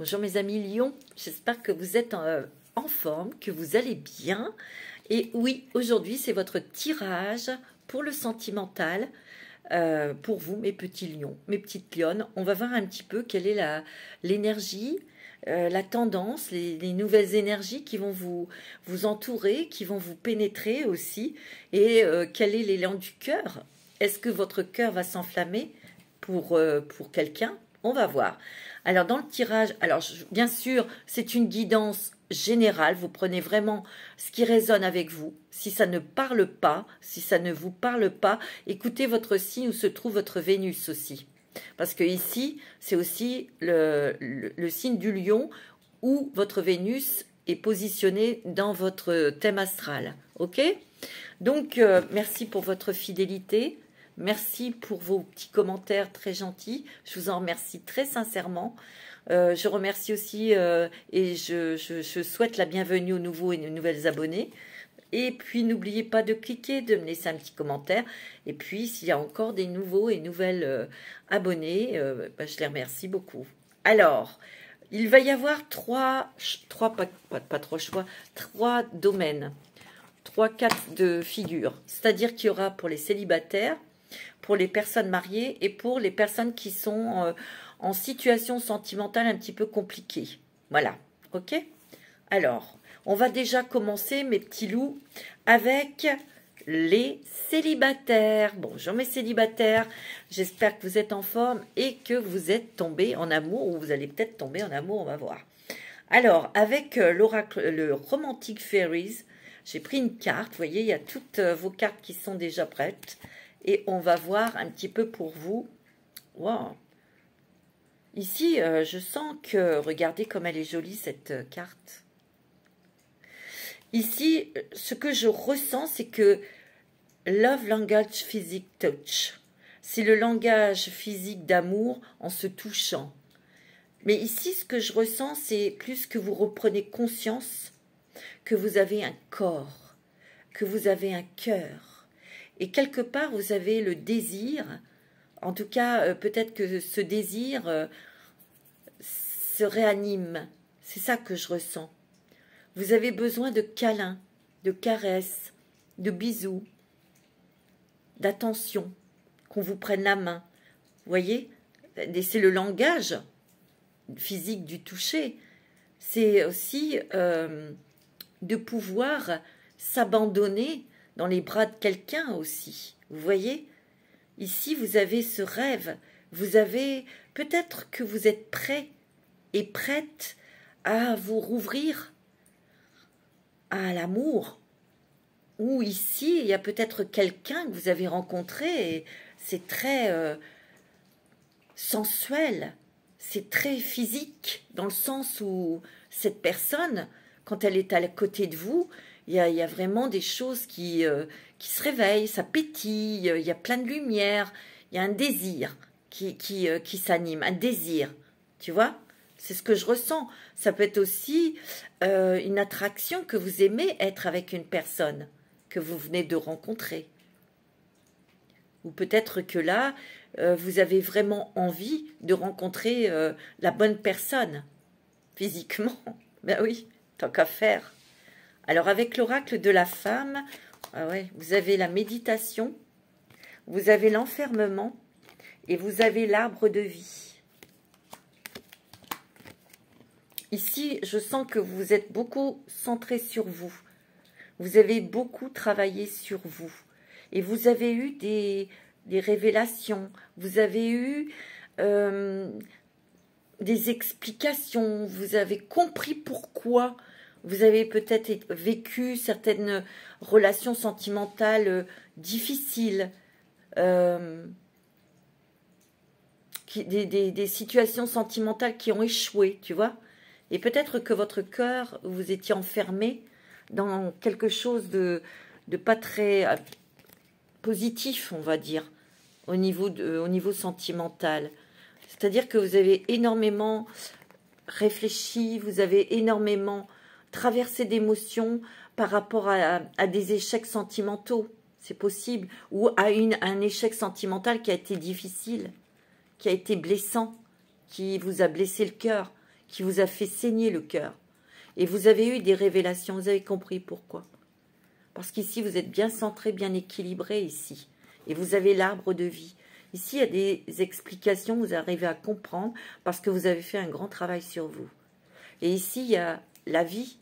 Bonjour mes amis Lion, j'espère que vous êtes en forme, que vous allez bien. Et oui, aujourd'hui c'est votre tirage pour le sentimental, pour vous mes petits lions, mes petites lionnes. On va voir un petit peu quelle est l'énergie, la tendance, les nouvelles énergies qui vont vous entourer, qui vont vous pénétrer aussi. Et quel est l'élan du cœur? Est-ce que votre cœur va s'enflammer pour quelqu'un? On va voir. Alors, dans le tirage, bien sûr, c'est une guidance générale. Vous prenez vraiment ce qui résonne avec vous. Si ça ne parle pas, si ça ne vous parle pas, écoutez votre signe où se trouve votre Vénus aussi. Parce que ici, c'est aussi le signe du lion où votre Vénus est positionnée dans votre thème astral. Ok? Donc, merci pour votre fidélité. Merci pour vos petits commentaires très gentils. Je vous en remercie très sincèrement. Je remercie aussi et je souhaite la bienvenue aux nouveaux et aux nouvelles abonnés. Et puis, n'oubliez pas de cliquer, de me laisser un petit commentaire. Et puis, s'il y a encore des nouveaux et nouvelles abonnés, je les remercie beaucoup. Alors, il va y avoir trois domaines, 4 de figures. C'est-à-dire qu'il y aura pour les célibataires, pour les personnes mariées et pour les personnes qui sont en situation sentimentale un petit peu compliquée. Voilà, ok? Alors, on va déjà commencer, mes petits loups, avec les célibataires. Bonjour mes célibataires, j'espère que vous êtes en forme et que vous êtes tombés en amour, ou vous allez peut-être tomber en amour, on va voir. Alors, avec l'oracle, le Romantic Fairies, j'ai pris une carte, vous voyez, il y a toutes vos cartes qui sont déjà prêtes. Et on va voir un petit peu pour vous. Wow. Ici, je sens que, regardez comme elle est jolie cette carte. Ici, ce que je ressens, c'est que Love Language Physique Touch. C'est le langage physique d'amour en se touchant. Mais ici, ce que je ressens, c'est plus que vous reprenez conscience que vous avez un corps, que vous avez un cœur. Et quelque part, vous avez le désir, en tout cas, peut-être que ce désir se réanime. C'est ça que je ressens. Vous avez besoin de câlins, de caresses, de bisous, d'attention, qu'on vous prenne la main. Vous voyez, c'est le langage physique du toucher. C'est aussi de pouvoir s'abandonner dans les bras de quelqu'un aussi. Vous voyez? Ici, vous avez ce rêve. Vous avez... Peut-être que vous êtes prêt et prête à vous rouvrir à l'amour. Ou ici, il y a peut-être quelqu'un que vous avez rencontré et c'est très sensuel. C'est très physique dans le sens où cette personne, quand elle est à côté de vous, il y a vraiment des choses qui se réveillent, ça pétille, il y a plein de lumière, il y a un désir qui s'anime, un désir, tu vois? C'est ce que je ressens. Ça peut être aussi une attraction que vous aimez être avec une personne que vous venez de rencontrer. Ou peut-être que là, vous avez vraiment envie de rencontrer la bonne personne, physiquement. Ben oui, tant qu'à faire. Alors, avec l'oracle de la femme, ah ouais, vous avez la méditation, vous avez l'enfermement et vous avez l'arbre de vie. Ici, je sens que vous êtes beaucoup centré sur vous. Vous avez beaucoup travaillé sur vous. Et vous avez eu des révélations. Vous avez eu des explications. Vous avez compris pourquoi. Vous avez peut-être vécu certaines relations sentimentales difficiles, des situations sentimentales qui ont échoué, tu vois. Et peut-être que votre cœur, vous étiez enfermé dans quelque chose de pas très positif, on va dire, au niveau sentimental. C'est-à-dire que vous avez énormément réfléchi, vous avez énormément traverser d'émotions par rapport à des échecs sentimentaux, c'est possible, ou à un échec sentimental qui a été difficile, qui a été blessant, qui vous a blessé le cœur, qui vous a fait saigner le cœur. Et vous avez eu des révélations, vous avez compris pourquoi. Parce qu'ici, vous êtes bien centré, bien équilibré ici. Et vous avez l'arbre de vie. Ici, il y a des explications, vous arrivez à comprendre parce que vous avez fait un grand travail sur vous. Et ici, il y a la vie,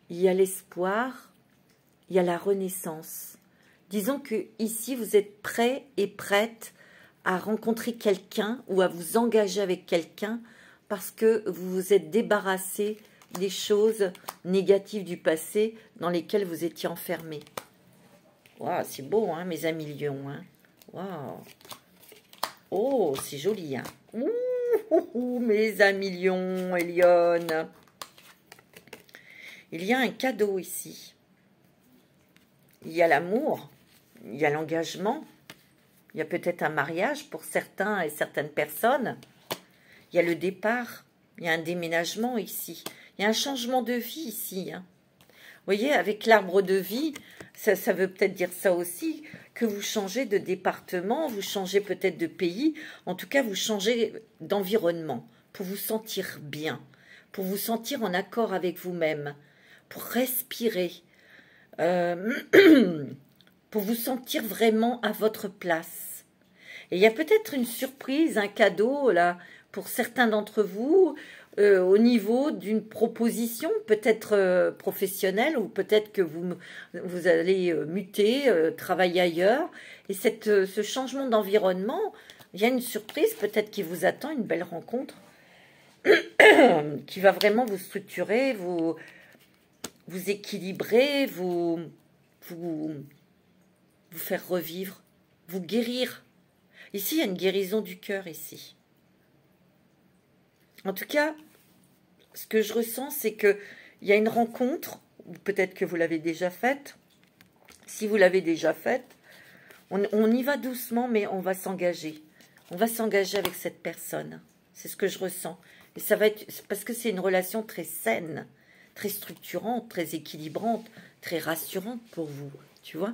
il y a l'espoir, il y a la renaissance. Disons que ici, vous êtes prêt et prête à rencontrer quelqu'un ou à vous engager avec quelqu'un parce que vous vous êtes débarrassé des choses négatives du passé dans lesquelles vous étiez enfermé. Waouh, c'est beau, hein, mes amis lions. Hein. Waouh. Oh, c'est joli. Hein. Ouh, mes amis lions et lionnes. Il y a un cadeau ici. Il y a l'amour, il y a l'engagement, il y a peut-être un mariage pour certains et certaines personnes. Il y a le départ, il y a un déménagement ici. Il y a un changement de vie ici. Hein. Vous voyez, avec l'arbre de vie, ça veut peut-être dire ça aussi, que vous changez de département, vous changez peut-être de pays, en tout cas vous changez d'environnement pour vous sentir bien, pour vous sentir en accord avec vous-même, pour respirer, pour vous sentir vraiment à votre place. Et il y a peut-être une surprise, un cadeau là pour certains d'entre vous, au niveau d'une proposition, peut-être professionnelle, ou peut-être que vous allez muter, travailler ailleurs. Et ce changement d'environnement, il y a une surprise peut-être qui vous attend, une belle rencontre, qui va vraiment vous structurer, vous équilibrer, vous faire revivre, vous guérir. Ici, il y a une guérison du cœur, ici. En tout cas, ce que je ressens, c'est qu'il y a une rencontre, ou peut-être que vous l'avez déjà faite. Si vous l'avez déjà faite, on y va doucement, mais on va s'engager. On va s'engager avec cette personne. C'est ce que je ressens. Et ça va être parce que c'est une relation très saine, très structurante, très équilibrante, très rassurante pour vous. Tu vois ?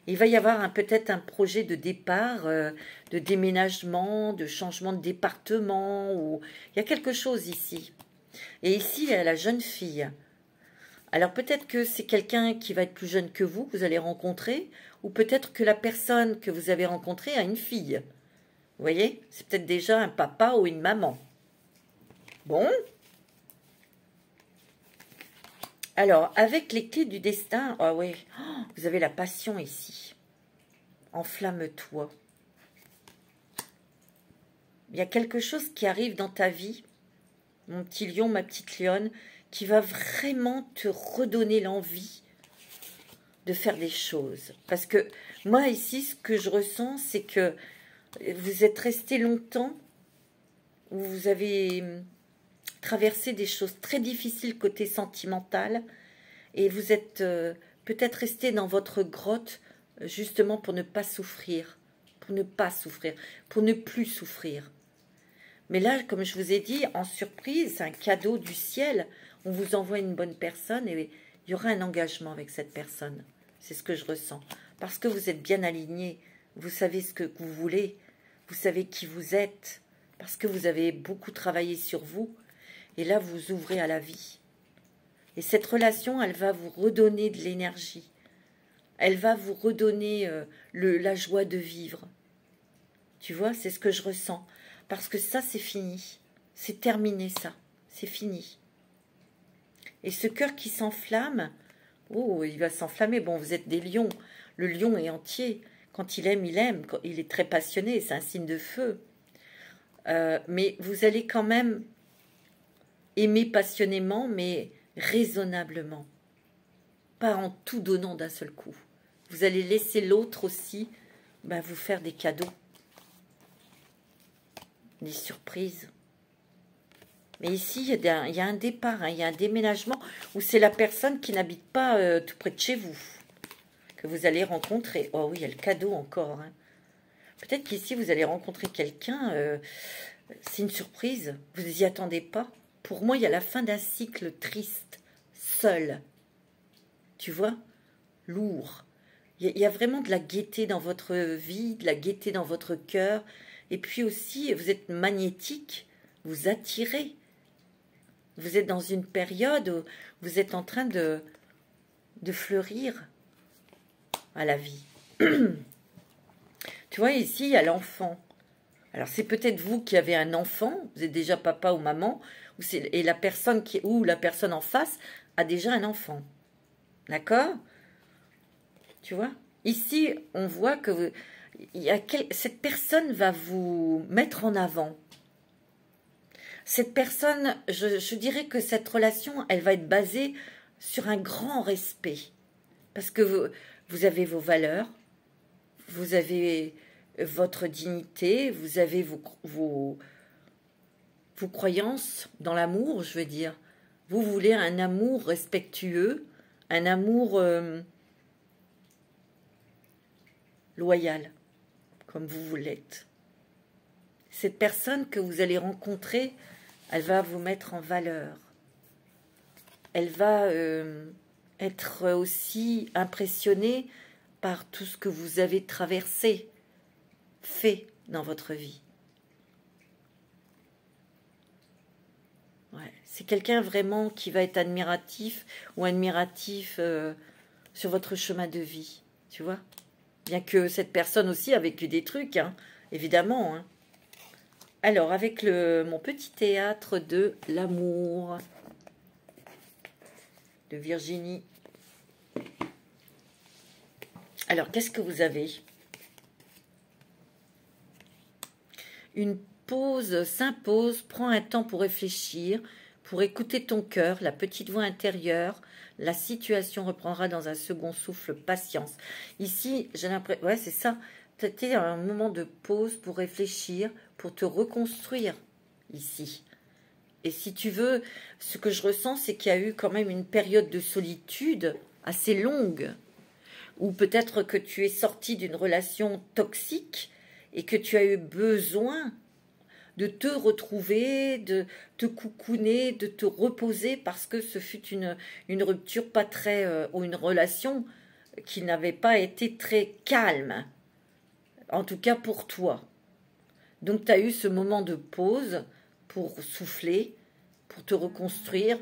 Il va y avoir peut-être un projet de départ, de déménagement, de changement de département. Ou... Il y a quelque chose ici. Et ici, il y a la jeune fille. Alors peut-être que c'est quelqu'un qui va être plus jeune que vous allez rencontrer, ou peut-être que la personne que vous avez rencontrée a une fille. Vous voyez? C'est peut-être déjà un papa ou une maman. Bon. Alors, avec les clés du destin, ah oui, vous avez la passion ici. Enflamme-toi. Il y a quelque chose qui arrive dans ta vie, mon petit lion, ma petite lionne, qui va vraiment te redonner l'envie de faire des choses. Parce que moi, ici, ce que je ressens, c'est que vous êtes resté longtemps, où vous avez traversé des choses très difficiles côté sentimental, et vous êtes peut-être resté dans votre grotte, justement pour ne pas souffrir, pour ne plus souffrir. Mais là, comme je vous ai dit, en surprise, c'est un cadeau du ciel. On vous envoie une bonne personne et il y aura un engagement avec cette personne. C'est ce que je ressens. Parce que vous êtes bien aligné, vous savez ce que vous voulez, vous savez qui vous êtes, parce que vous avez beaucoup travaillé sur vous. Et là, vous ouvrez à la vie. Et cette relation, elle va vous redonner de l'énergie. Elle va vous redonner la joie de vivre. Tu vois, c'est ce que je ressens. Parce que ça, c'est fini. C'est terminé, ça. C'est fini. Et ce cœur qui s'enflamme, oh, il va s'enflammer. Bon, vous êtes des lions. Le lion est entier. Quand il aime, il aime. Il est très passionné. C'est un signe de feu. Mais vous allez quand même aimer passionnément, mais raisonnablement. Pas en tout donnant d'un seul coup. Vous allez laisser l'autre aussi vous faire des cadeaux. Des surprises. Mais ici, il y a un départ, hein, il y a un déménagement où c'est la personne qui n'habite pas tout près de chez vous que vous allez rencontrer. Oh oui, il y a le cadeau encore. Hein. Peut-être qu'ici, vous allez rencontrer quelqu'un, c'est une surprise, vous n'y attendez pas. Pour moi, il y a la fin d'un cycle triste, seul. Tu vois? Lourd. Il y a vraiment de la gaieté dans votre vie, de la gaieté dans votre cœur. Et puis aussi, vous êtes magnétique, vous attirez Vous êtes dans une période où vous êtes en train de fleurir à la vie. Tu vois, ici, il y a l'enfant. Alors, c'est peut-être vous qui avez un enfant, vous êtes déjà papa ou maman, et la personne ou la personne en face a déjà un enfant. D'accord? Tu vois? Ici, on voit que cette personne va vous mettre en avant. Cette personne, je dirais que cette relation, elle va être basée sur un grand respect. Parce que vous avez vos valeurs, vous avez votre dignité, vous avez vos croyances dans l'amour, je veux dire. Vous voulez un amour respectueux, un amour loyal, comme vous l'êtes. Cette personne que vous allez rencontrer, elle va vous mettre en valeur. Elle va être aussi impressionnée par tout ce que vous avez traversé, fait dans votre vie. Ouais. C'est quelqu'un vraiment qui va être admiratif ou admiratif sur votre chemin de vie, tu vois. Bien que cette personne aussi a vécu des trucs, hein, évidemment. Hein. Alors, avec mon petit théâtre de l'amour de Virginie. Alors, qu'est-ce que vous avez? Une pause s'impose, prends un temps pour réfléchir, pour écouter ton cœur, la petite voix intérieure. La situation reprendra dans un second souffle, patience. Ici, j'ai l'impression, ouais, c'est ça. Tu étais à un moment de pause pour réfléchir, pour te reconstruire ici. Et si tu veux, ce que je ressens, c'est qu'il y a eu quand même une période de solitude assez longue, ou peut-être que tu es sorti d'une relation toxique et que tu as eu besoin de te retrouver, de te coucouner, de te reposer parce que ce fut une rupture pas très, ou une relation qui n'avait pas été très calme, en tout cas pour toi. Donc tu as eu ce moment de pause pour souffler, pour te reconstruire,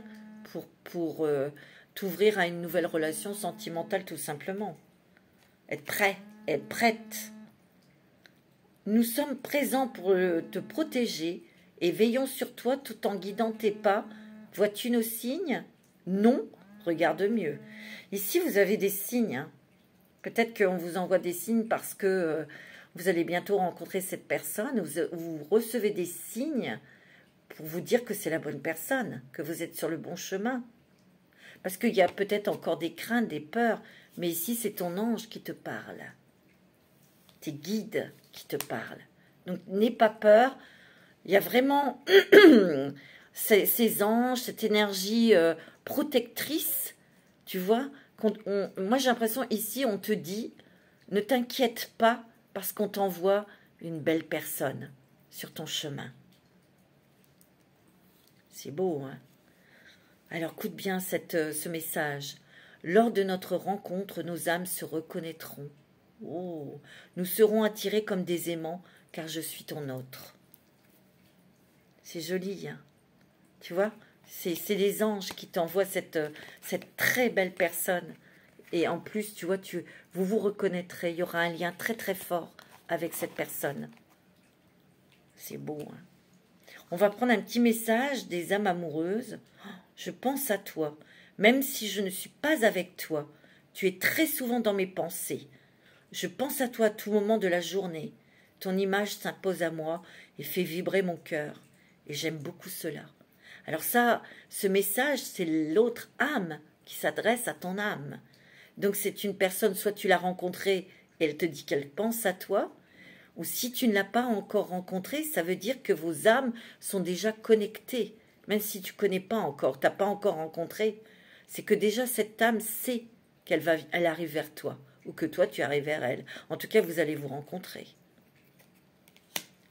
pour t'ouvrir à une nouvelle relation sentimentale tout simplement. Être prêt, être prête. Nous sommes présents pour te protéger et veillons sur toi tout en guidant tes pas. Vois-tu nos signes? Non, regarde mieux. Ici, vous avez des signes. Hein. Peut-être qu'on vous envoie des signes parce que vous allez bientôt rencontrer cette personne. Vous recevez des signes pour vous dire que c'est la bonne personne, que vous êtes sur le bon chemin. Parce qu'il y a peut-être encore des craintes, des peurs, mais ici, c'est ton ange qui te parle. Tes guides qui te parlent. Donc, n'aie pas peur. Il y a vraiment ces anges, cette énergie protectrice, tu vois. Moi, j'ai l'impression, ici, on te dit, ne t'inquiète pas parce qu'on t'envoie une belle personne sur ton chemin. C'est beau, hein? Alors, écoute bien ce message. Lors de notre rencontre, nos âmes se reconnaîtront. Oh, nous serons attirés comme des aimants, car je suis ton autre. C'est joli, hein? Tu vois? C'est les anges qui t'envoient cette très belle personne. Et en plus, tu vois, vous vous reconnaîtrez. Il y aura un lien très très fort avec cette personne. C'est beau, hein? On va prendre un petit message des âmes amoureuses. Je pense à toi. Même si je ne suis pas avec toi, tu es très souvent dans mes pensées. Je pense à toi à tout moment de la journée. Ton image s'impose à moi et fait vibrer mon cœur. Et j'aime beaucoup cela. Alors ça, ce message, c'est l'autre âme qui s'adresse à ton âme. Donc c'est une personne, soit tu l'as rencontrée et elle te dit qu'elle pense à toi, ou si tu ne l'as pas encore rencontrée, ça veut dire que vos âmes sont déjà connectées. Même si tu ne connais pas encore, tu n'as pas encore rencontré, c'est que déjà cette âme sait elle arrive vers toi, ou que toi tu arrives vers elle. En tout cas, vous allez vous rencontrer.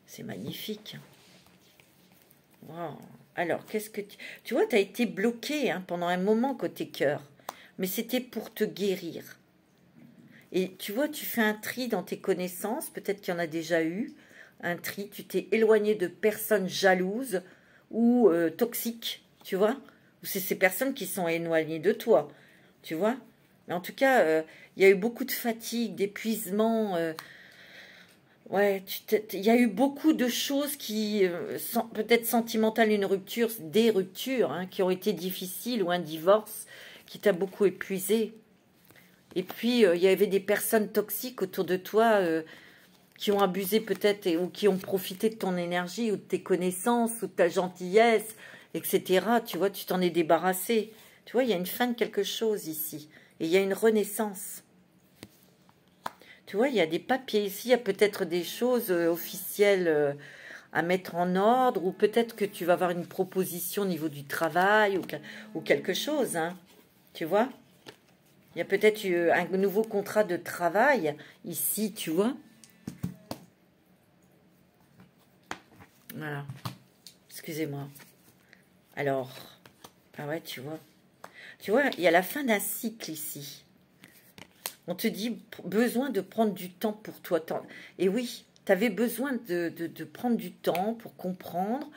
C'est magnifique. Wow. Alors, qu'est-ce que tu vois, tu as été bloqué pendant un moment côté cœur, mais c'était pour te guérir. Et tu vois, tu fais un tri dans tes connaissances, peut-être qu'il y en a déjà eu, un tri, tu t'es éloigné de personnes jalouses ou toxiques, tu vois. Ou c'est ces personnes qui sont éloignées de toi, tu vois. Mais en tout cas, il y a eu beaucoup de fatigue, d'épuisement. Ouais, il y a eu beaucoup de choses qui, peut-être sentimentales, une rupture, des ruptures, hein, qui ont été difficiles, ou un divorce qui t'a beaucoup épuisé. Et puis, il y avait des personnes toxiques autour de toi qui ont abusé peut-être ou qui ont profité de ton énergie ou de tes connaissances ou de ta gentillesse, etc. Tu vois, tu t'en es débarrassé. Tu vois, il y a une fin de quelque chose ici. Et il y a une renaissance. Tu vois, il y a des papiers ici, il y a peut-être des choses officielles à mettre en ordre, ou peut-être que tu vas avoir une proposition au niveau du travail ou quelque chose, hein. Tu vois? Il y a peut-être un nouveau contrat de travail ici, tu vois? Voilà. Excusez-moi. Alors, ah ouais, tu vois. Tu vois, il y a la fin d'un cycle ici. On te dit, besoin de prendre du temps pour toi. Et oui, tu avais besoin de prendre du temps pour comprendre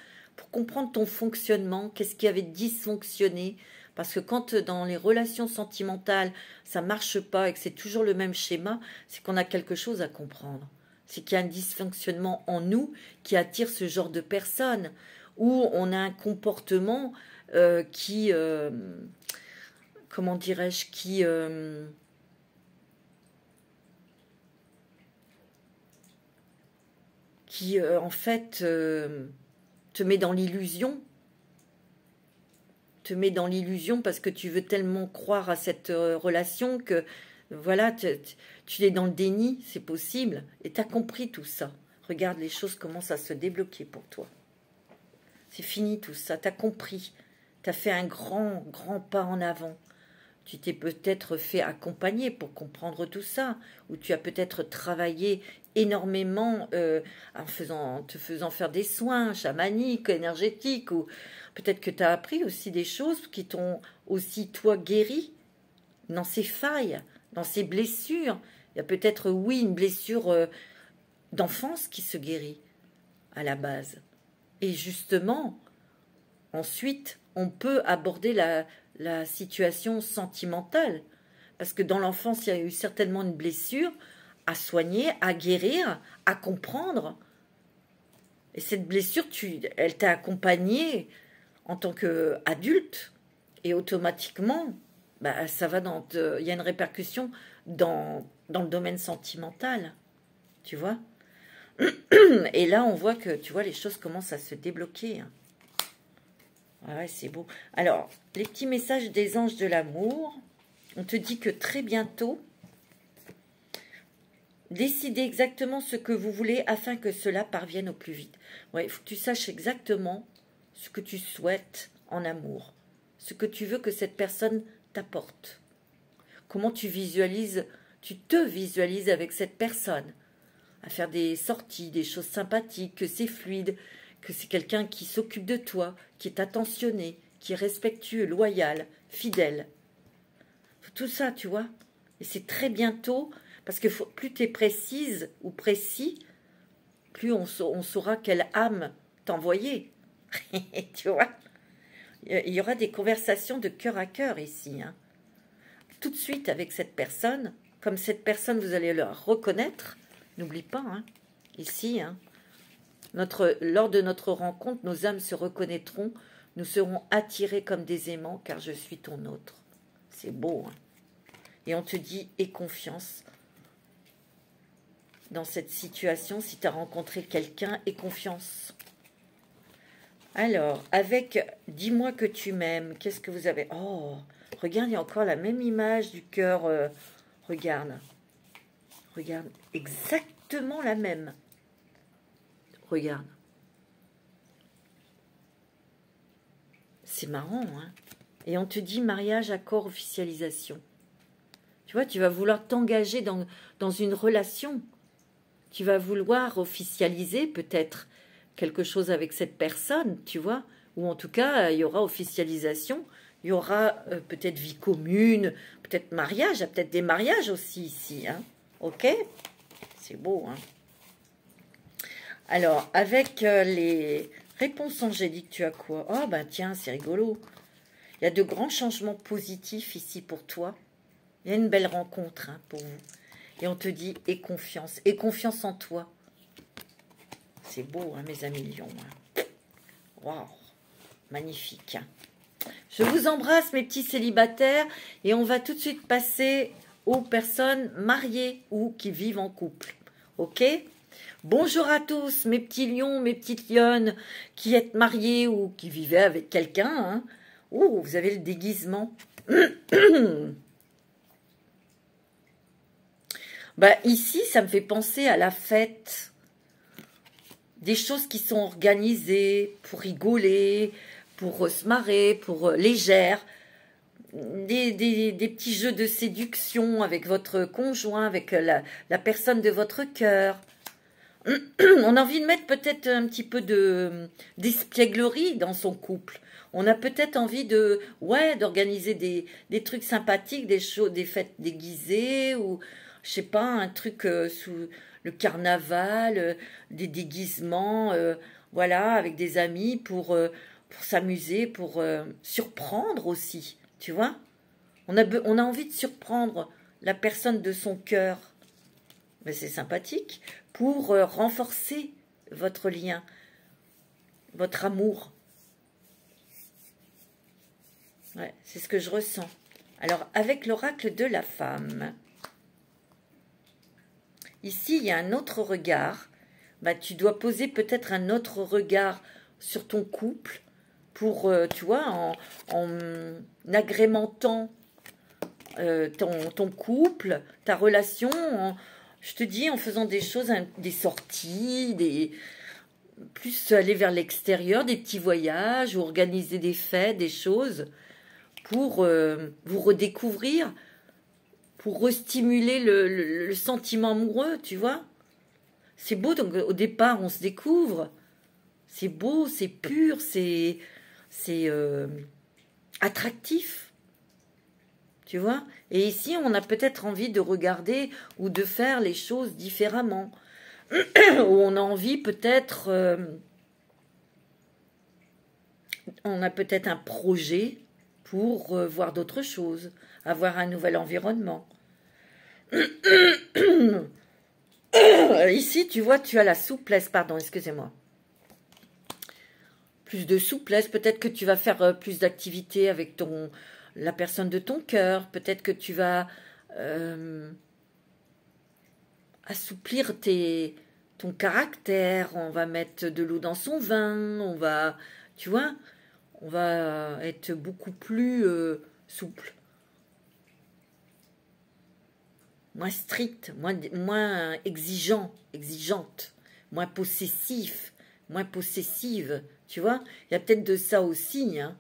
ton fonctionnement, qu'est-ce qui avait dysfonctionné. Parce que quand dans les relations sentimentales, ça ne marche pas et que c'est toujours le même schéma, c'est qu'on a quelque chose à comprendre. C'est qu'il y a un dysfonctionnement en nous qui attire ce genre de personnes, où on a un comportement qui, comment dirais-je, qui en fait te met dans l'illusion, parce que tu veux tellement croire à cette relation que voilà, tu es dans le déni, c'est possible, et tu as compris tout ça. Regarde, les choses commencent à se débloquer pour toi. C'est fini tout ça, tu as compris, tu as fait un grand, grand pas en avant. Tu t'es peut-être fait accompagner pour comprendre tout ça, ou tu as peut-être travaillé énormément en te faisant faire des soins chamaniques, énergétiques, ou peut-être que tu as appris aussi des choses qui t'ont aussi, toi, guéri dans ces failles, dans ces blessures. Il y a peut-être, oui, une blessure d'enfance qui se guérit à la base. Et justement, ensuite, on peut aborder la situation sentimentale. Parce que dans l'enfance, il y a eu certainement une blessure à soigner, à guérir, à comprendre. Et cette blessure, elle t'a accompagné en tant qu'adulte. Et automatiquement, bah, ça va il y a une répercussion dans le domaine sentimental. Tu vois? Et là, on voit que, tu vois, les choses commencent à se débloquer. Ouais, c'est beau. Alors, les petits messages des anges de l'amour. On te dit que très bientôt, décidez exactement ce que vous voulez afin que cela parvienne au plus vite. Ouais, il faut que tu saches exactement ce que tu souhaites en amour. Ce que tu veux que cette personne t'apporte. Comment tu te visualises avec cette personne. À faire des sorties, des choses sympathiques, que c'est fluide, que c'est quelqu'un qui s'occupe de toi, qui est attentionné, qui est respectueux, loyal, fidèle. Tout ça, tu vois. Et c'est très bientôt, parce que plus tu es précise ou précis, plus on saura quelle âme t'envoyer. Tu vois. Il y aura des conversations de cœur à cœur ici. Hein. Tout de suite avec cette personne, comme cette personne, vous allez la reconnaître. N'oublie pas, hein, ici, hein, lors de notre rencontre, nos âmes se reconnaîtront, nous serons attirés comme des aimants, car je suis ton autre. C'est beau, hein. Et on te dit, aie confiance dans cette situation. Si tu as rencontré quelqu'un, aie confiance. Alors, avec « Dis-moi que tu m'aimes », qu'est-ce que vous avez? Oh, regarde, il y a encore la même image du cœur. Regarde. Regarde, exactement la même. Regarde. C'est marrant, hein? Et on te dit mariage, accord, officialisation. Tu vois, tu vas vouloir t'engager dans une relation. Tu vas vouloir officialiser peut-être quelque chose avec cette personne, tu vois. Ou en tout cas, il y aura officialisation. Il y aura peut-être vie commune, peut-être mariage. Il y a peut-être des mariages aussi ici, hein. Ok? C'est beau, hein. Alors, avec Réponse angélique, tu as quoi? Oh, ben tiens, c'est rigolo. Il y a de grands changements positifs ici pour toi. Il y a une belle rencontre hein, pour vous. Et on te dit, aie confiance. Aie confiance en toi. C'est beau, hein, mes amis lions. Hein. Waouh, magnifique. Hein. Je vous embrasse, mes petits célibataires. Et on va tout de suite passer aux personnes mariées ou qui vivent en couple. Ok? Bonjour à tous, mes petits lions, mes petites lionnes, qui êtes mariés ou qui vivez avec quelqu'un. Hein. Oh, vous avez le déguisement. Bah, ici, ça me fait penser à la fête. Des choses qui sont organisées pour rigoler, pour se marrer, pour légère. Des petits jeux de séduction avec votre conjoint, avec la personne de votre cœur. On a envie de mettre peut-être un petit peu d'espièglerie dans son couple. On a peut-être envie d'organiser des trucs sympathiques, des fêtes déguisées ou je sais pas, un truc sous le carnaval, des déguisements, voilà, avec des amis pour s'amuser, pour surprendre aussi, tu vois. On a envie de surprendre la personne de son cœur. Mais c'est sympathique pour renforcer votre lien, votre amour. Ouais, c'est ce que je ressens. Alors, avec l'oracle de la femme, ici, il y a un autre regard. Bah, tu dois poser peut-être un autre regard sur ton couple pour, tu vois, en agrémentant ton couple, ta relation, je te dis, en faisant des choses, des sorties, plus aller vers l'extérieur, des petits voyages, ou organiser des fêtes, des choses, pour vous redécouvrir, pour restimuler le sentiment amoureux, tu vois. C'est beau, donc au départ, on se découvre. C'est beau, c'est pur, c'est attractif. Tu vois? Et ici, on a peut-être envie de regarder ou de faire les choses différemment. Ou on a envie peut-être... on a peut-être un projet pour voir d'autres choses, avoir un nouvel environnement. Ici, tu vois, tu as la souplesse, pardon, excusez-moi. Plus de souplesse, peut-être que tu vas faire plus d'activités avec la personne de ton cœur, peut-être que tu vas assouplir ton caractère, on va mettre de l'eau dans son vin, on va, tu vois, on va être beaucoup plus souple. Moins strict, moins exigeante, moins possessif, moins possessive, tu vois. Il y a peut-être de ça aussi. Hein.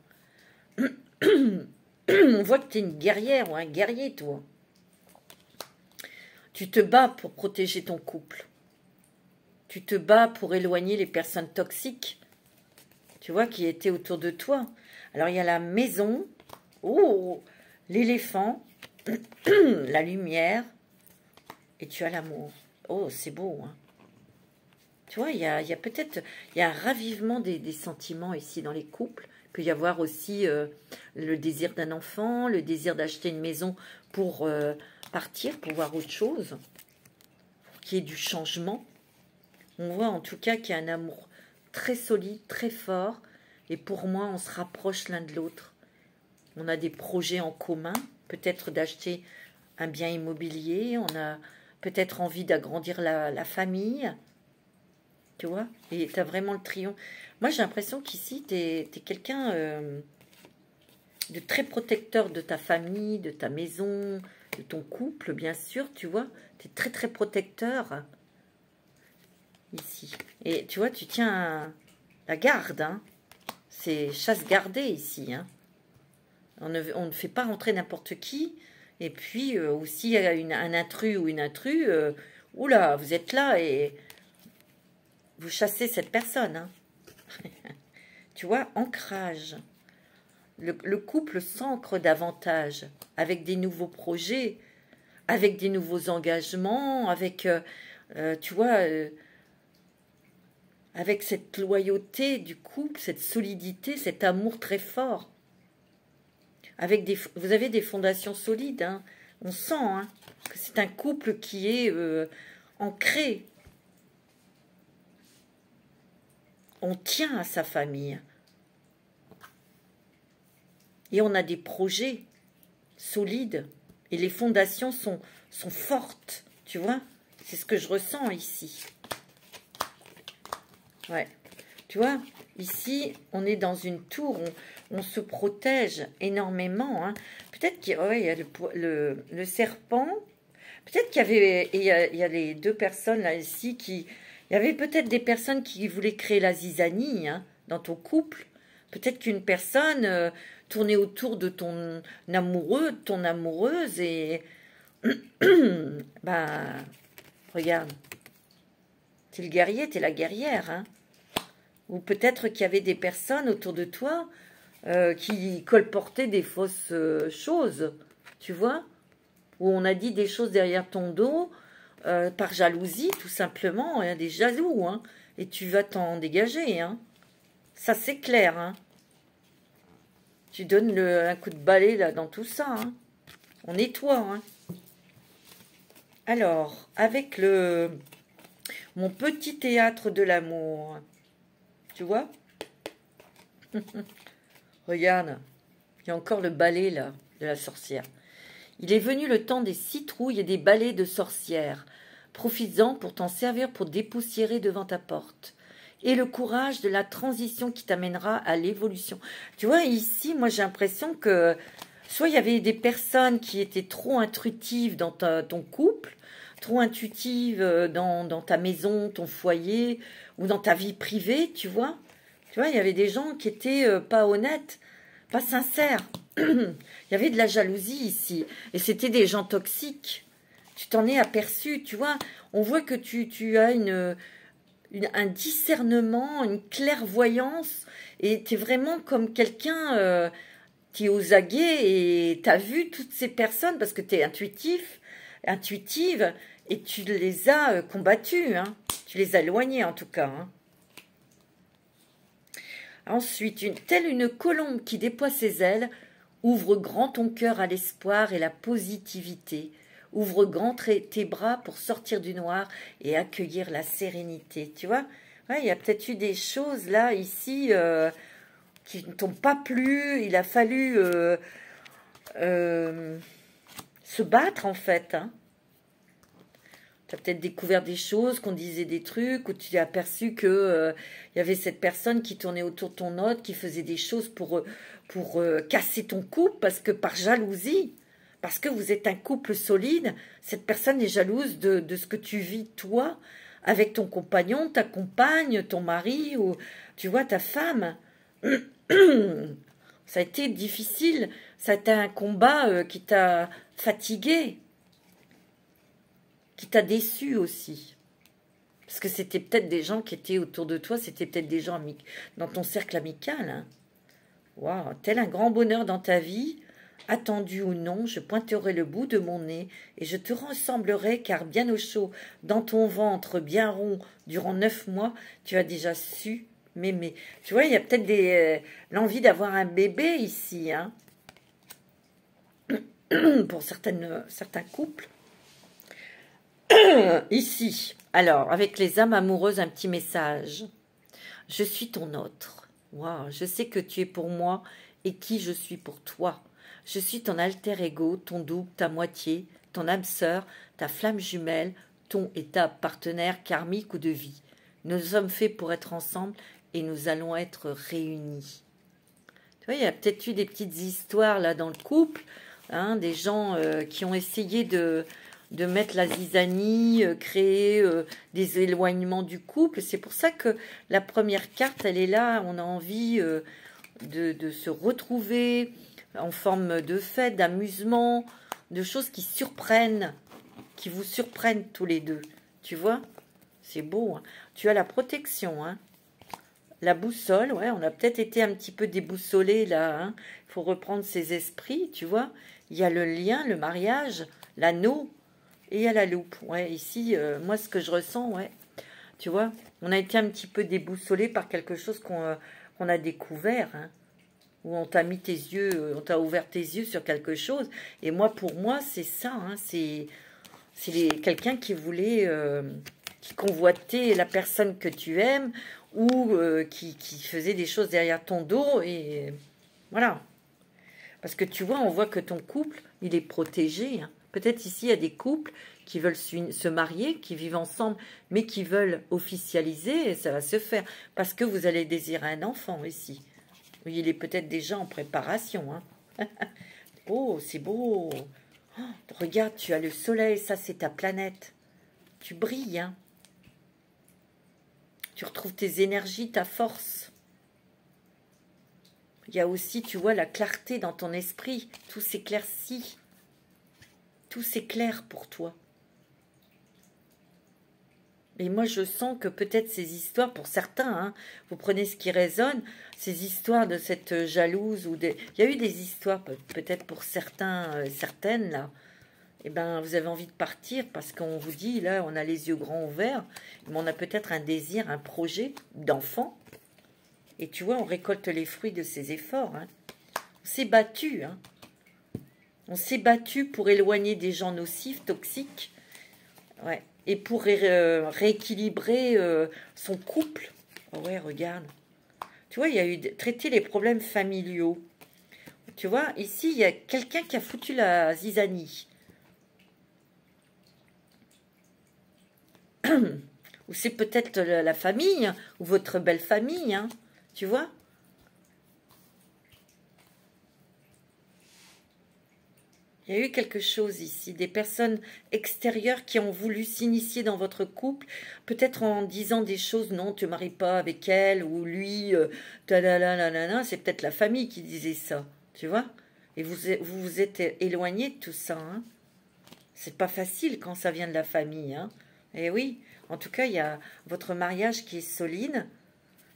On voit que tu es une guerrière ou un guerrier, toi. Tu te bats pour protéger ton couple. Tu te bats pour éloigner les personnes toxiques, tu vois, qui étaient autour de toi. Alors, il y a la maison, l'éléphant, la lumière, et tu as l'amour. Oh, c'est beau, hein. Tu vois, il y a peut-être un ravivement des sentiments ici dans les couples. Il peut y avoir aussi le désir d'un enfant, le désir d'acheter une maison pour partir, pour voir autre chose, pour qu'il y ait du changement. On voit en tout cas qu'il y a un amour très solide, très fort. Et pour moi, on se rapproche l'un de l'autre. On a des projets en commun, peut-être d'acheter un bien immobilier. On a peut-être envie d'agrandir la famille. Tu vois? Et tu as vraiment le triomphe. Moi, j'ai l'impression qu'ici, tu es quelqu'un de très protecteur de ta famille, de ta maison, de ton couple, bien sûr, tu vois? Tu es très, très protecteur ici. Et tu vois, tu tiens la garde, hein? C'est chasse gardée ici, hein? On ne fait pas rentrer n'importe qui. Et puis, aussi, il y a un intrus ou une intrus, oula, vous êtes là et vous chassez cette personne. Hein. Tu vois, ancrage. Le couple s'ancre davantage avec des nouveaux projets, avec des nouveaux engagements, avec, tu vois, avec cette loyauté du couple, cette solidité, cet amour très fort. Avec vous avez des fondations solides, hein. On sent hein, que c'est un couple qui est ancré. On tient à sa famille. Et on a des projets solides. Et les fondations sont fortes, tu vois. C'est ce que je ressens ici. Ouais. Tu vois, ici, on est dans une tour, on se protège énormément. Hein. Peut-être qu'il y a le serpent. Peut-être qu'il y avait, il y a les deux personnes là ici qui... Il y avait peut-être des personnes qui voulaient créer la zizanie hein, dans ton couple. Peut-être qu'une personne tournait autour de ton amoureux, de ton amoureuse et... ben, regarde. T'es le guerrier, t'es la guerrière. Hein. Ou peut-être qu'il y avait des personnes autour de toi qui colportaient des fausses choses. Tu vois? Où on a dit des choses derrière ton dos par jalousie, tout simplement. Il y a des jaloux, hein, et tu vas t'en dégager. Hein. Ça, c'est clair. Hein. Tu donnes un coup de balai là dans tout ça. Hein. On nettoie. Hein. Alors, avec mon petit théâtre de l'amour, tu vois? Regarde, il y a encore le balai là de la sorcière. Il est venu le temps des citrouilles et des balais de sorcières. Profites-en pour t'en servir pour dépoussiérer devant ta porte. Et le courage de la transition qui t'amènera à l'évolution. Tu vois, ici, moi j'ai l'impression que soit il y avait des personnes qui étaient trop intuitives dans ton couple, trop intuitives dans ta maison, ton foyer, ou dans ta vie privée, tu vois. Tu vois, il y avait des gens qui étaient pas honnêtes, pas sincères. Il y avait de la jalousie ici. Et c'était des gens toxiques. Tu t'en es aperçu, tu vois. On voit que tu as un discernement, une clairvoyance. Et tu es vraiment comme quelqu'un qui est aux aguets. Et tu as vu toutes ces personnes parce que tu es intuitive. Et tu les as combattues. Hein. Tu les as éloignées en tout cas. Hein. Ensuite, telle une colombe qui déploie ses ailes, ouvre grand ton cœur à l'espoir et la positivité. Ouvre grand tes bras pour sortir du noir et accueillir la sérénité. Tu vois, ouais, il y a peut-être eu des choses là, ici, qui ne t'ont pas plu. Il a fallu se battre, en fait. Hein. Tu as peut-être découvert des choses, qu'on disait des trucs, ou tu t'es aperçu que y avait cette personne qui tournait autour de ton hôte, qui faisait des choses pour casser ton couple, parce que par jalousie, parce que vous êtes un couple solide, cette personne est jalouse de ce que tu vis, toi, avec ton compagnon, ta compagne, ton mari, ou tu vois, ta femme. Ça a été difficile, ça a été un combat qui t'a fatigué, qui t'a déçu aussi. Parce que c'était peut-être des gens qui étaient autour de toi, c'était peut-être des gens dans ton cercle amical. Hein. Waouh, tel un grand bonheur dans ta vie, attendu ou non, je pointerai le bout de mon nez et je te ressemblerai, car bien au chaud, dans ton ventre bien rond, durant 9 mois, tu as déjà su m'aimer. Tu vois, il y a peut-être l'envie d'avoir un bébé ici, hein, pour certains couples. Ici, alors, avec les âmes amoureuses, un petit message. Je suis ton autre. Waouh, je sais que tu es pour moi et qui je suis pour toi. Je suis ton alter ego, ton double, ta moitié, ton âme sœur, ta flamme jumelle, ton et ta partenaire karmique ou de vie. Nous sommes faits pour être ensemble et nous allons être réunis. Tu vois, il y a peut-être eu des petites histoires là dans le couple, hein, des gens qui ont essayé de mettre la zizanie, créer des éloignements du couple. C'est pour ça que la première carte, elle est là. On a envie de se retrouver en forme de fête, d'amusement, de choses qui surprennent, qui vous surprennent tous les deux. Tu vois? C'est beau. Hein. Tu as la protection. Hein. La boussole, ouais, on a peut-être été un petit peu déboussolé là. Hein. Il faut reprendre ses esprits, tu vois. Il y a le lien, le mariage, l'anneau. Et à la loupe, ouais, ici, moi, ce que je ressens, ouais, Tu vois, on a été un petit peu déboussolé par quelque chose qu'on a découvert, hein, où on t'a mis tes yeux, on t'a ouvert tes yeux sur quelque chose. Et moi, pour moi, c'est ça, hein, c'est quelqu'un qui voulait, qui convoitait la personne que tu aimes, ou qui faisait des choses derrière ton dos, et voilà. Parce que tu vois, on voit que ton couple, il est protégé, hein. Peut-être ici, il y a des couples qui veulent se marier, qui vivent ensemble, mais qui veulent officialiser, et ça va se faire. Parce que vous allez désirer un enfant ici. Oui, il est peut-être déjà en préparation, hein. Oh, c'est beau. Oh, regarde, tu as le soleil, ça c'est ta planète. Tu brilles, hein. Tu retrouves tes énergies, ta force. Il y a aussi, tu vois, la clarté dans ton esprit. Tout s'éclaircit. Tout s'éclaire pour toi. Et moi, je sens que peut-être ces histoires, pour certains, hein, vous prenez ce qui résonne, ces histoires de cette jalouse, ou des... il y a eu des histoires, peut-être pour certains, certaines, là, eh ben, vous avez envie de partir parce qu'on vous dit, là, on a les yeux grands ouverts, mais on a peut-être un désir, un projet d'enfant. Et tu vois, on récolte les fruits de ces efforts. Hein. On s'est battu. Hein. On s'est battu pour éloigner des gens nocifs, toxiques. Ouais. Et pour rééquilibrer son couple. Oh ouais, regarde. Tu vois, il y a eu traiter les problèmes familiaux. Tu vois, ici, il y a quelqu'un qui a foutu la zizanie. Ou c'est peut-être la famille, ou votre belle famille, hein, tu vois. Il y a eu quelque chose ici, des personnes extérieures qui ont voulu s'initier dans votre couple, peut-être en disant des choses, non, tu ne maries pas avec elle, ou lui, c'est peut-être la famille qui disait ça, tu vois. Et vous êtes éloigné de tout ça, hein. C'est pas facile quand ça vient de la famille, hein. Et oui, en tout cas, il y a votre mariage qui est solide.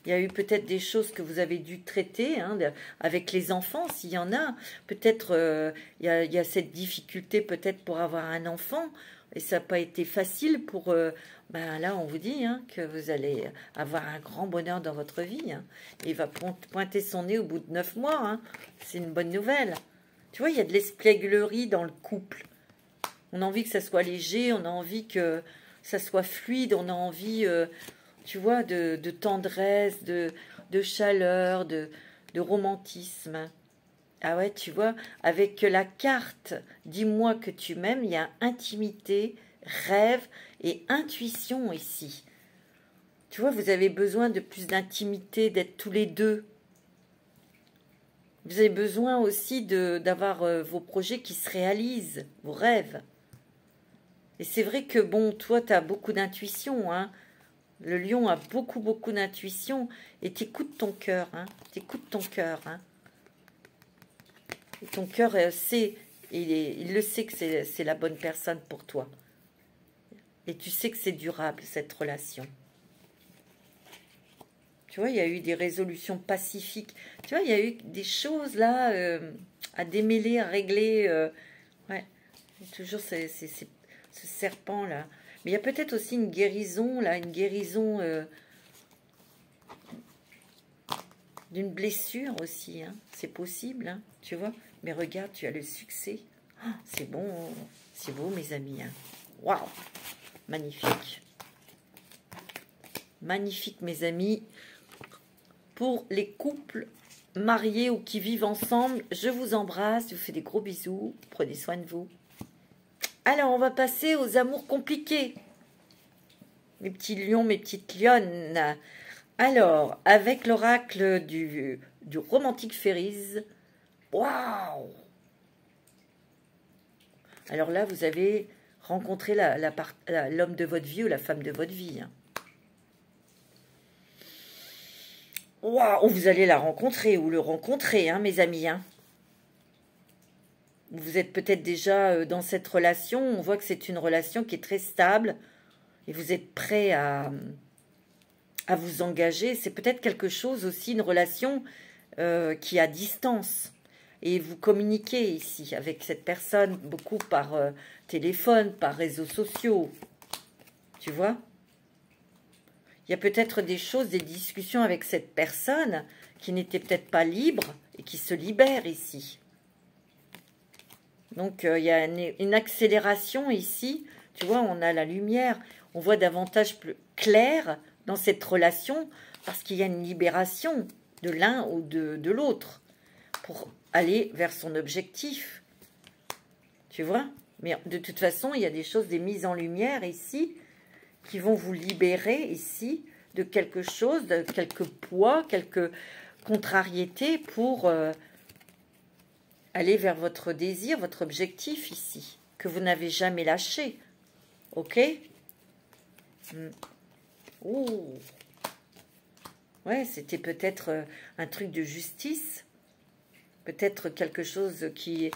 Il y a eu peut-être des choses que vous avez dû traiter, hein, avec les enfants, s'il y en a. Peut-être il y a cette difficulté peut-être pour avoir un enfant. Et ça n'a pas été facile pour... ben là, on vous dit, hein, que vous allez avoir un grand bonheur dans votre vie. Hein. Il va pointer son nez au bout de 9 mois. Hein. C'est une bonne nouvelle. Tu vois, il y a de l'espièglerie dans le couple. On a envie que ça soit léger, on a envie que ça soit fluide, on a envie, tu vois, de tendresse, de chaleur, de romantisme. Ah ouais, tu vois, avec la carte « Dis-moi que tu m'aimes », il y a intimité, rêve et intuition ici. Tu vois, vous avez besoin de plus d'intimité, d'être tous les deux. Vous avez besoin aussi d'avoir vos projets qui se réalisent, vos rêves. Et c'est vrai que, bon, toi, tu as beaucoup d'intuition, hein. Le lion a beaucoup, beaucoup d'intuition. Et t'écoutes ton cœur, hein. T'écoutes ton cœur, hein. Et ton cœur sait, il le sait que c'est la bonne personne pour toi. Et tu sais que c'est durable, cette relation. Tu vois, il y a eu des résolutions pacifiques. Tu vois, il y a eu des choses, là, à démêler, à régler. Ouais, toujours ce serpent là. Mais il y a peut-être aussi une guérison là, une guérison d'une blessure aussi. Hein. C'est possible, hein, tu vois. Mais regarde, tu as le succès. Oh, c'est bon, c'est beau mes amis. Hein. Waouh, magnifique. Magnifique mes amis. Pour les couples mariés ou qui vivent ensemble, je vous embrasse, je vous fais des gros bisous. Prenez soin de vous. Alors, on va passer aux amours compliqués. Mes petits lions, mes petites lionnes. Alors, avec l'oracle du romantique Férise. Waouh! Alors là, vous avez rencontré l'homme de votre vie ou la femme de votre vie. Hein. Waouh! Vous allez la rencontrer ou le rencontrer, hein, mes amis. Hein. Vous êtes peut-être déjà dans cette relation. On voit que c'est une relation qui est très stable. Et vous êtes prêt à vous engager. C'est peut-être quelque chose aussi, une relation qui est à distance. Et vous communiquez ici avec cette personne, beaucoup par téléphone, par réseaux sociaux. Tu vois? Il y a peut-être des choses, des discussions avec cette personne qui n'était peut-être pas libre et qui se libère ici. Donc, il y a une accélération ici. Tu vois, on a la lumière. On voit davantage plus clair dans cette relation parce qu'il y a une libération de l'un ou de l'autre pour aller vers son objectif. Tu vois? Mais de toute façon, il y a des choses, des mises en lumière ici qui vont vous libérer ici de quelque chose, de quelques poids, quelques contrariétés pour aller vers votre désir, votre objectif ici, que vous n'avez jamais lâché. Ok? Ouh. Ouais, c'était peut-être un truc de justice. Peut-être quelque chose qui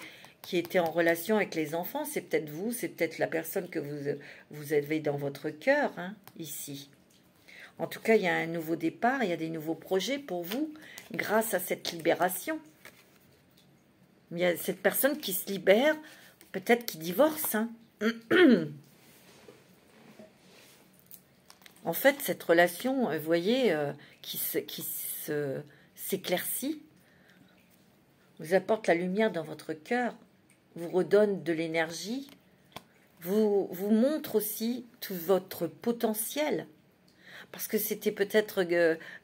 était en relation avec les enfants. C'est peut-être vous, c'est peut-être la personne que vous avez dans votre cœur, hein, ici. En tout cas, il y a un nouveau départ, il y a des nouveaux projets pour vous grâce à cette libération. Il y a cette personne qui se libère, peut-être qui divorce. Hein. En fait, cette relation, vous voyez, qui s'éclaircit, vous apporte la lumière dans votre cœur, vous redonne de l'énergie, vous montre aussi tout votre potentiel. Parce que c'était peut-être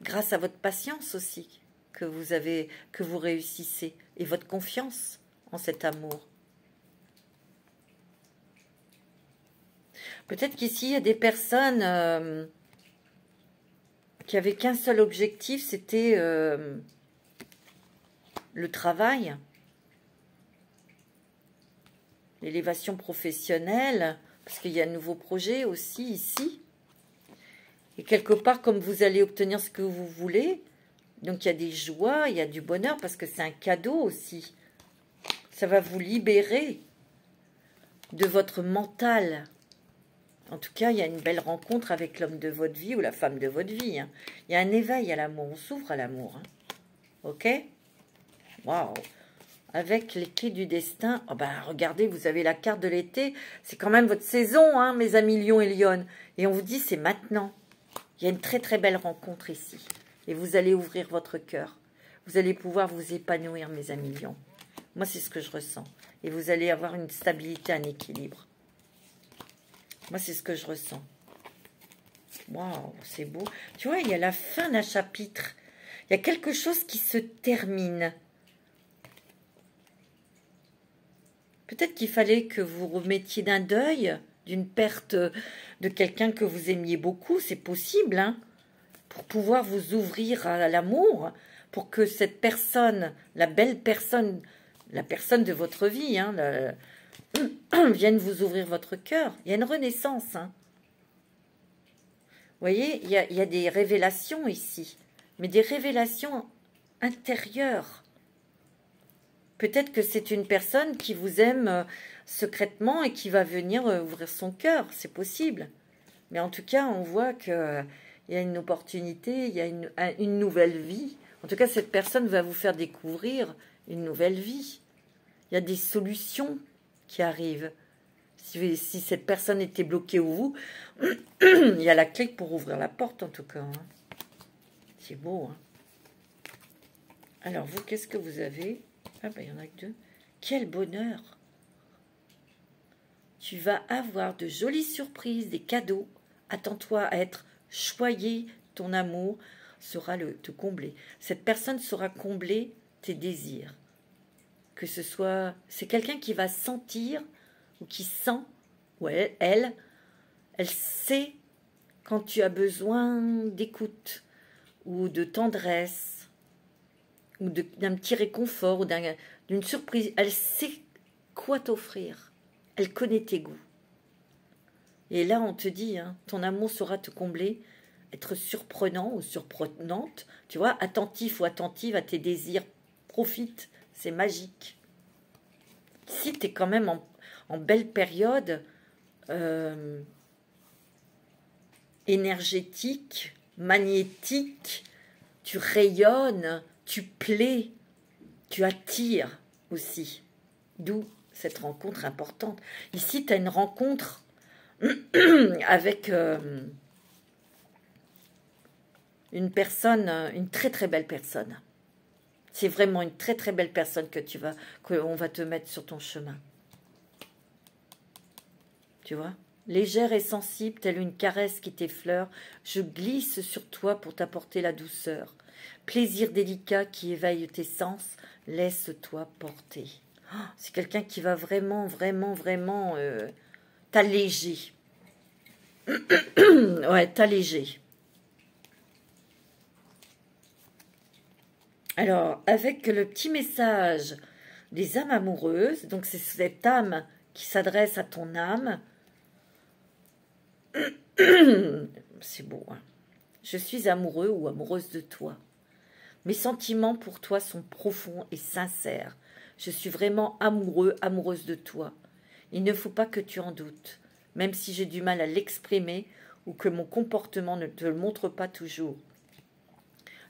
grâce à votre patience aussi que vous réussissez et votre confiance en cet amour. Peut-être qu'ici, il y a des personnes qui avaient qu'un seul objectif, c'était le travail, l'élévation professionnelle, parce qu'il y a un nouveau projet aussi ici. Et quelque part, comme vous allez obtenir ce que vous voulez, donc il y a des joies, il y a du bonheur, parce que c'est un cadeau aussi. Ça va vous libérer de votre mental. En tout cas, il y a une belle rencontre avec l'homme de votre vie ou la femme de votre vie. Hein. Il y a un éveil à l'amour, on s'ouvre à l'amour. Hein. Ok? Waouh! Avec les clés du destin, oh ben, regardez, vous avez la carte de l'été. C'est quand même votre saison, hein, mes amis Lion et Lyon. Et on vous dit, c'est maintenant. Il y a une très très belle rencontre ici. Et vous allez ouvrir votre cœur. Vous allez pouvoir vous épanouir, mes amis Lions. Moi, c'est ce que je ressens. Et vous allez avoir une stabilité, un équilibre. Moi, c'est ce que je ressens. Waouh, c'est beau. Tu vois, il y a la fin d'un chapitre. Il y a quelque chose qui se termine. Peut-être qu'il fallait que vous remettiez d'un deuil, d'une perte de quelqu'un que vous aimiez beaucoup. C'est possible, hein, pour pouvoir vous ouvrir à l'amour, pour que cette personne, la belle personne, la personne de votre vie, hein, vienne vous ouvrir votre cœur. Il y a une renaissance. Hein. Vous voyez, il y a des révélations ici, mais des révélations intérieures. Peut-être que c'est une personne qui vous aime secrètement et qui va venir ouvrir son cœur. C'est possible. Mais en tout cas, on voit qu'il y a une opportunité, il y a une nouvelle vie. En tout cas, cette personne va vous faire découvrir une nouvelle vie. Il y a des solutions qui arrivent. Si cette personne était bloquée ou vous, il y a la clé pour ouvrir la porte en tout cas. Hein. C'est beau. Hein. Alors vous, qu'est-ce que vous avez? Ah ben il y en a que deux. Quel bonheur! Tu vas avoir de jolies surprises, des cadeaux. Attends-toi à être choyé. Ton amour sera te combler. Cette personne saura combler tes désirs. Que ce soit... C'est quelqu'un qui va sentir ou qui sent, ou elle sait quand tu as besoin d'écoute ou de tendresse ou d'un petit réconfort ou d'une surprise. Elle sait quoi t'offrir. Elle connaît tes goûts. Et là, on te dit, hein, ton amour saura te combler, être surprenant ou surprenante, tu vois, attentif ou attentive à tes désirs. Profite, c'est magique. Si tu es quand même en belle période énergétique, magnétique, tu rayonnes, tu plais, tu attires aussi. D'où cette rencontre importante. Ici, tu as une rencontre avec une personne, une très très belle personne. C'est vraiment une très très belle personne qu'on va te mettre sur ton chemin. Tu vois? Légère et sensible, telle une caresse qui t'effleure, je glisse sur toi pour t'apporter la douceur. Plaisir délicat qui éveille tes sens, laisse-toi porter. Oh, c'est quelqu'un qui va vraiment, vraiment, vraiment t'alléger. Ouais, t'alléger. Alors, avec le petit message des âmes amoureuses, donc c'est cette âme qui s'adresse à ton âme. C'est beau, hein. Je suis amoureux ou amoureuse de toi. Mes sentiments pour toi sont profonds et sincères. Je suis vraiment amoureux, amoureuse de toi. Il ne faut pas que tu en doutes, même si j'ai du mal à l'exprimer ou que mon comportement ne te le montre pas toujours.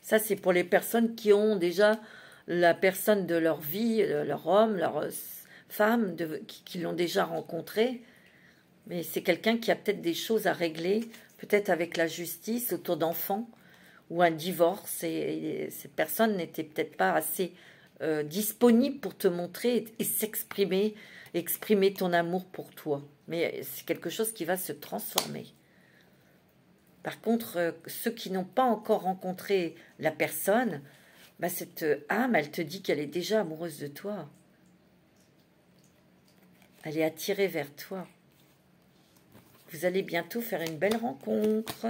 Ça, c'est pour les personnes qui ont déjà la personne de leur vie, leur homme, leur femme, qui l'ont déjà rencontré. Mais c'est quelqu'un qui a peut-être des choses à régler, peut-être avec la justice, autour d'enfants, ou un divorce. Et cette personne n'était peut-être pas assez disponible pour te montrer et s'exprimer, exprimer ton amour pour toi. Mais c'est quelque chose qui va se transformer. Par contre, ceux qui n'ont pas encore rencontré la personne, bah cette âme, elle te dit qu'elle est déjà amoureuse de toi. Elle est attirée vers toi. Vous allez bientôt faire une belle rencontre.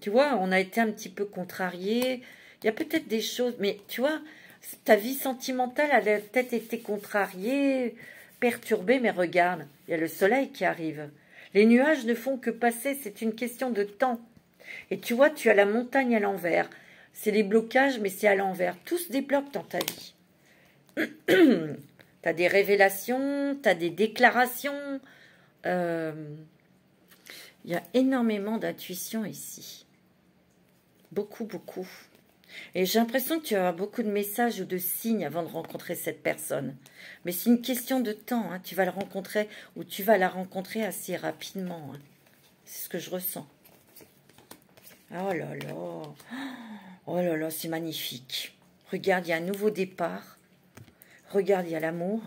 Tu vois, on a été un petit peu contrariés. Il y a peut-être des choses, mais tu vois, ta vie sentimentale, elle a peut-être été contrariée, perturbée, mais regarde, il y a le soleil qui arrive. Les nuages ne font que passer, c'est une question de temps. Et tu vois, tu as la montagne à l'envers. C'est les blocages, mais c'est à l'envers. Tout se débloque dans ta vie. Tu as des révélations, tu as des déclarations. Il y a énormément d'intuition ici. Beaucoup, beaucoup. Et j'ai l'impression que tu as beaucoup de messages ou de signes avant de rencontrer cette personne. Mais c'est une question de temps. Hein. Tu vas le rencontrer ou tu vas la rencontrer assez rapidement. Hein. C'est ce que je ressens. Oh là là. Oh là là, c'est magnifique. Regarde, il y a un nouveau départ. Regarde, il y a l'amour.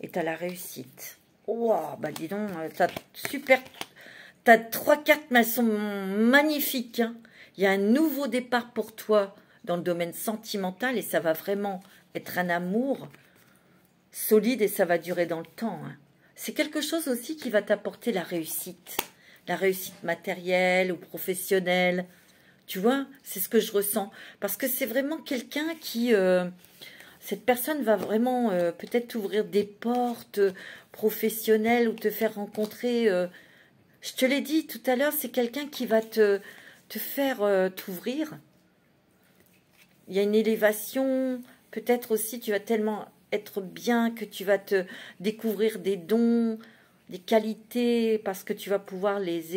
Et tu as la réussite. Wow, bah dis donc, t'as super. T'as 3 cartes, mais elles sont magnifiques. Hein. Il y a un nouveau départ pour toi dans le domaine sentimental et ça va vraiment être un amour solide et ça va durer dans le temps. Hein. C'est quelque chose aussi qui va t'apporter la réussite matérielle ou professionnelle. Tu vois, c'est ce que je ressens. Parce que c'est vraiment quelqu'un qui... cette personne va vraiment peut-être t'ouvrir des portes professionnelles ou te faire rencontrer... je te l'ai dit tout à l'heure, c'est quelqu'un qui va te faire t'ouvrir. Il y a une élévation. Peut-être aussi tu vas tellement être bien que tu vas te découvrir des dons, des qualités, parce que tu vas pouvoir les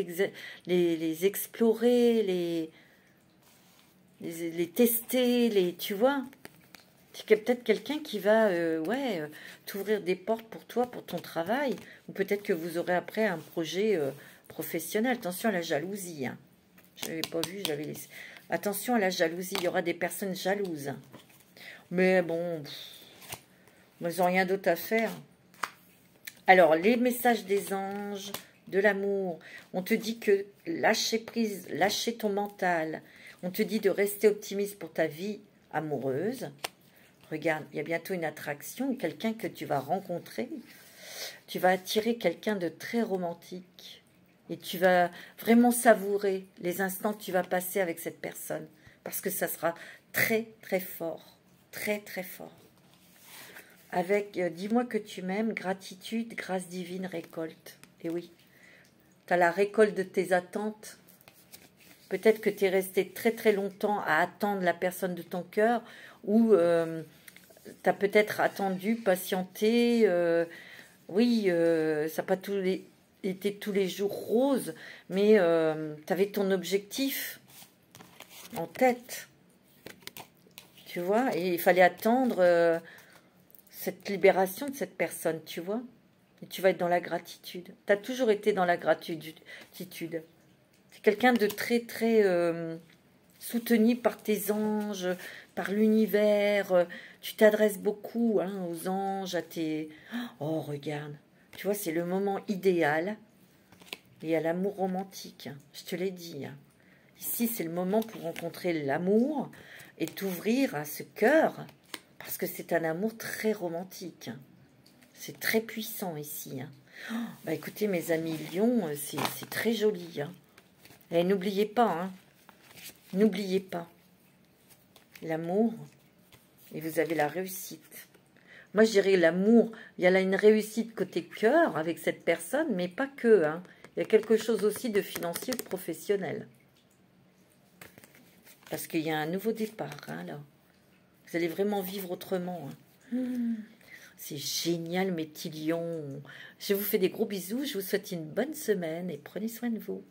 explorer, les tester, tu vois. C'est peut-être quelqu'un qui va t'ouvrir des portes pour toi, pour ton travail. Ou peut-être que vous aurez après un projet professionnel. Attention à la jalousie. Hein. Je n'avais pas vu, j'avais laissé. Attention à la jalousie, il y aura des personnes jalouses. Mais bon, ils n'ont rien d'autre à faire. Alors, les messages des anges, de l'amour. On te dit que lâcher prise, lâcher ton mental. On te dit de rester optimiste pour ta vie amoureuse. Regarde, il y a bientôt une attraction, quelqu'un que tu vas rencontrer. Tu vas attirer quelqu'un de très romantique. Et tu vas vraiment savourer les instants que tu vas passer avec cette personne. Parce que ça sera très, très fort. Très, très fort. Avec dis-moi que tu m'aimes, gratitude, grâce divine, récolte. Et oui, tu as la récolte de tes attentes. Peut-être que tu es resté très, très longtemps à attendre la personne de ton cœur. Ou tu as peut-être attendu, patienté. Oui, ça n'a pas été tous les jours rose, mais tu avais ton objectif en tête, tu vois, et il fallait attendre cette libération de cette personne, tu vois, et tu vas être dans la gratitude. Tu as toujours été dans la gratitude. C'est quelqu'un de très, très soutenu par tes anges, par l'univers. Tu t'adresses beaucoup hein, aux anges, à tes... Oh, regarde. Tu vois, c'est le moment idéal. Et à l'amour romantique. Je te l'ai dit. Ici, c'est le moment pour rencontrer l'amour et t'ouvrir à ce cœur. Parce que c'est un amour très romantique. C'est très puissant ici. Bah écoutez, mes amis Lion, c'est très joli. Et n'oubliez pas, n'oubliez pas l'amour et vous avez la réussite. Moi, je dirais l'amour, il y a là une réussite côté cœur avec cette personne, mais pas que. Il y a quelque chose aussi de financier, de professionnel. Parce qu'il y a un nouveau départ, là. Vous allez vraiment vivre autrement. C'est génial, mes petits lions. Je vous fais des gros bisous. Je vous souhaite une bonne semaine et prenez soin de vous.